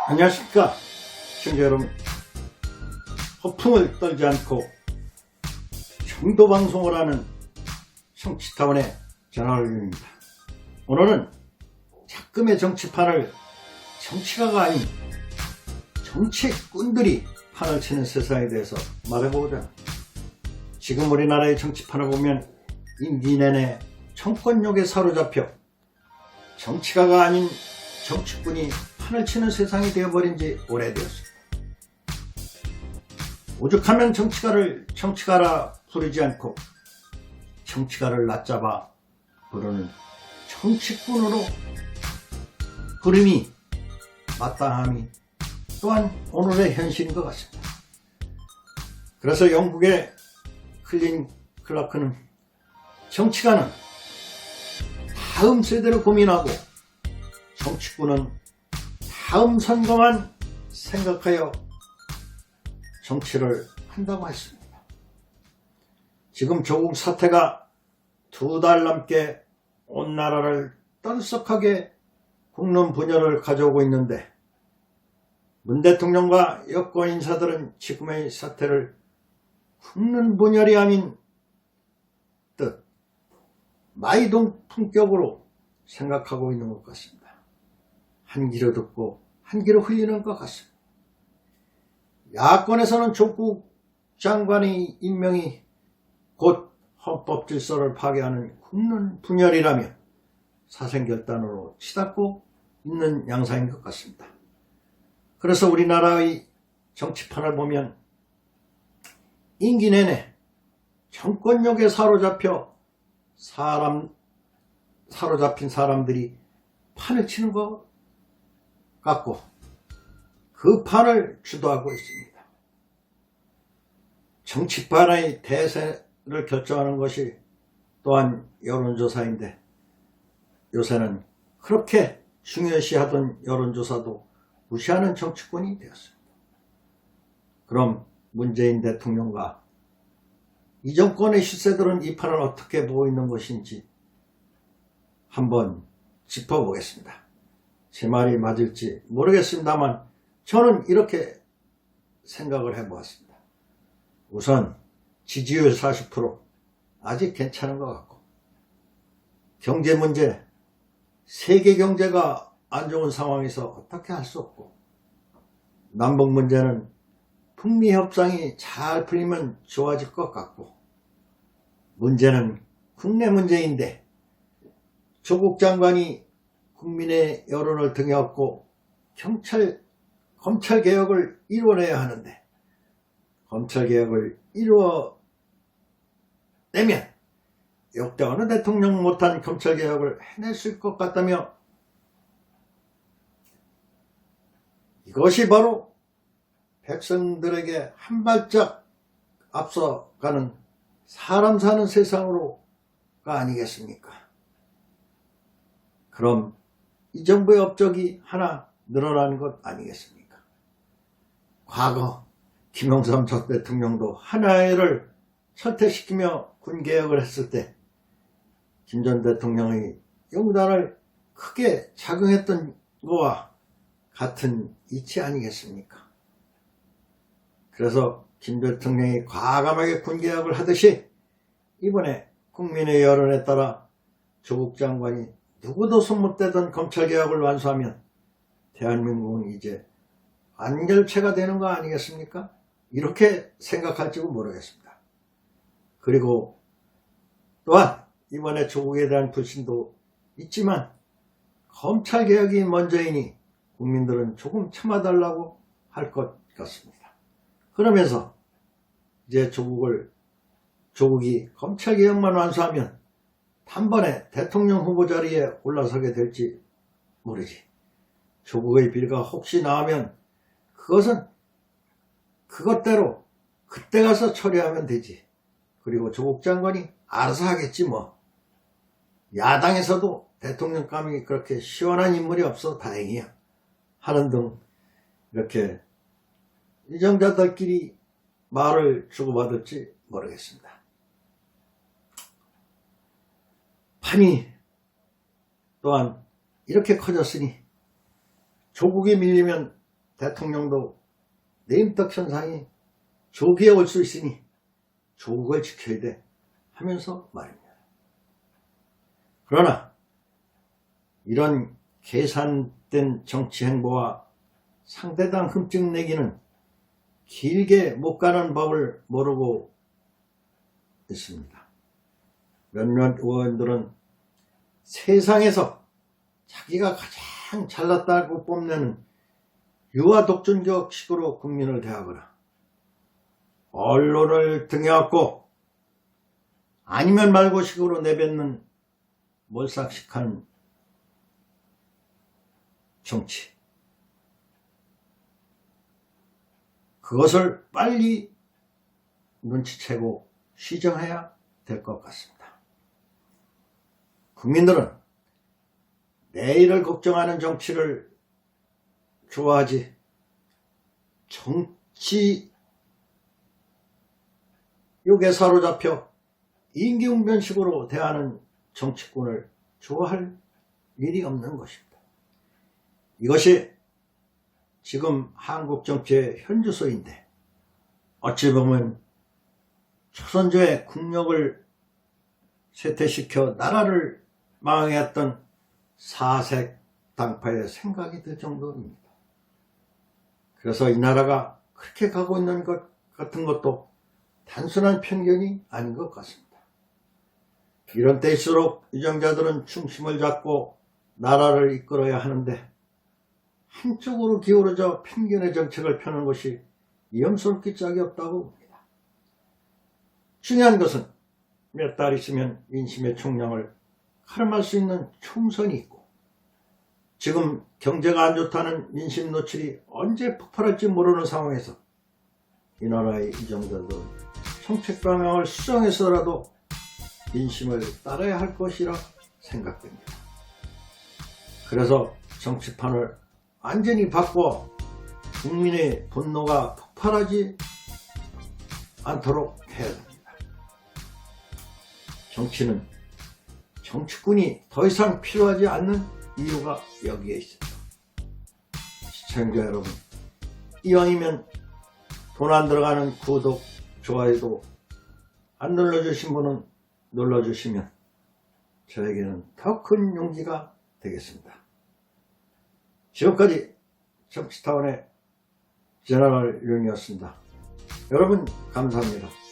안녕하십니까 시청자 여러분. 허풍을 떨지 않고 정도방송을 하는 정치타운의 전화올림입니다. 오늘은 작금의 정치판을 정치가가 아닌 정치꾼들이 판을 치는 세상에 대해서 말해보고자 합니다. 지금 우리나라의 정치판을 보면 임기 내내 정권욕에 사로잡혀 정치가가 아닌 정치꾼이 판을 치는 세상이 되어버린 지 오래되었습니다. 오죽하면 정치가를 정치가라 부르지 않고 정치가를 낮잡아 부르는 정치꾼으로 부름이 마땅함이 또한 오늘의 현실인 것 같습니다. 그래서 영국의 클린 클라크는 정치가는 다음 세대를 고민하고 정치꾼은 다음 선거만 생각하여 정치를 한다고 했습니다. 지금 조국 사태가 2달 넘게 온 나라를 떠들썩하게 굽는 분열을 가져오고 있는데 문 대통령과 여권 인사들은 지금의 사태를 굽는 분열이 아닌 듯 마이동 품격으로 생각하고 있는 것 같습니다. 한 귀로 듣고 한 귀로 흘리는 것 같습니다. 야권에서는 조국 장관의 임명이 곧 헌법 질서를 파괴하는 굽는 분열이라며 사생결단으로 치닫고 있는 양상인 것 같습니다. 그래서 우리나라의 정치판을 보면 임기 내내 정권욕에 사로잡힌 사람들이 판을 치는 것 같고 그 판을 주도하고 있습니다. 정치판의 대세를 결정하는 것이 또한 여론조사인데 요새는 그렇게 중요시하던 여론조사도 무시하는 정치권이 되었습니다. 그럼 문재인 대통령과 이 정권의 시세들은 이 판을 어떻게 보고 있는 것인지 한번 짚어보겠습니다. 제 말이 맞을지 모르겠습니다만 저는 이렇게 생각을 해보았습니다. 우선 지지율 40% 아직 괜찮은 것 같고 경제 문제, 세계 경제가 안 좋은 상황에서 어떻게 할 수 없고 남북 문제는 북미 협상이 잘 풀리면 좋아질 것 같고 문제는 국내 문제인데 조국 장관이 국민의 여론을 등에 업고 검찰개혁을 이루어내야 하는데 검찰개혁을 이루어내면 역대 어느 대통령 못한 검찰개혁을 해냈을 것 같다며 이것이 바로 백성들에게 한 발짝 앞서가는 사람 사는 세상으로가 아니겠습니까? 그럼 이 정부의 업적이 하나 늘어나는 것 아니겠습니까? 과거 김영삼 전 대통령도 하나를 철퇴시키며 군개혁을 했을 때 김 전 대통령의 용단을 크게 작용했던 거와 같은 이치 아니겠습니까? 그래서 김 대통령이 과감하게 군개혁을 하듯이 이번에 국민의 여론에 따라 조국 장관이 누구도 손못대던 검찰개혁을 완수하면 대한민국은 이제 완결체가 되는 거 아니겠습니까? 이렇게 생각할지도 모르겠습니다. 그리고 또한 이번에 조국에 대한 불신도 있지만 검찰개혁이 먼저이니 국민들은 조금 참아달라고 할 것 같습니다. 그러면서 이제 조국이 검찰개혁만 완수하면 단번에 대통령 후보 자리에 올라서게 될지 모르지. 조국의 비리가 혹시 나오면 그것은 그것대로 그때 가서 처리하면 되지. 그리고 조국 장관이 알아서 하겠지 뭐. 야당에서도 대통령감이 그렇게 시원한 인물이 없어 다행이야 하는 등 이렇게 이정자들끼리 말을 주고받을지 모르겠습니다. 판이 또한 이렇게 커졌으니 조국이 밀리면 대통령도 네임덕 현상이 조기에 올 수 있으니 조국을 지켜야 돼 하면서 말입니다. 그러나 이런 계산된 정치 행보와 상대당 흠집 내기는 길게 못 가는 법을 모르고 있습니다. 몇몇 의원들은 세상에서 자기가 가장 잘났다고 뽐내는 유아 독전격식으로 국민을 대하거나 언론을 등에 업고 아니면 말고식으로 내뱉는 몰상식한 정치, 그것을 빨리 눈치채고 시정해야 될 것 같습니다. 국민들은 내일을 걱정하는 정치를 좋아하지 정치 욕에 사로잡혀 임기응변식으로 대하는 정치꾼을 좋아할 일이 없는 것입니다. 이것이 지금 한국 정치의 현주소인데 어찌 보면 조선조의 국력을 쇠퇴시켜 나라를 망하게 했던 사색 당파의 생각이 들 정도입니다. 그래서 이 나라가 그렇게 가고 있는 것 같은 것도 단순한 편견이 아닌 것 같습니다. 이런 때일수록 유정자들은 중심을 잡고 나라를 이끌어야 하는데 한쪽으로 기울어져 편견의 정책을 펴는 것이 위험스럽기 짝이 없다고 봅니다. 중요한 것은 몇 달 있으면 민심의 총량을 가름할 수 있는 총선이 있고 지금 경제가 안 좋다는 민심 노출이 언제 폭발할지 모르는 상황에서 이 나라의 유정자들은 정책 방향을 수정해서라도 민심을 따라야 할 것이라 생각됩니다. 그래서 정치판을 완전히 바꿔 국민의 분노가 폭발하지 않도록 해야 됩니다. 정치는 정치꾼이 더 이상 필요하지 않는 이유가 여기에 있습니다. 시청자 여러분, 이왕이면 돈 안 들어가는 구독, 좋아요도 안 눌러주신 분은 눌러주시면 저에게는 더 큰 용기가 되겠습니다. 지금까지 정치타운의 제너럴 윤이었습니다. 여러분 감사합니다.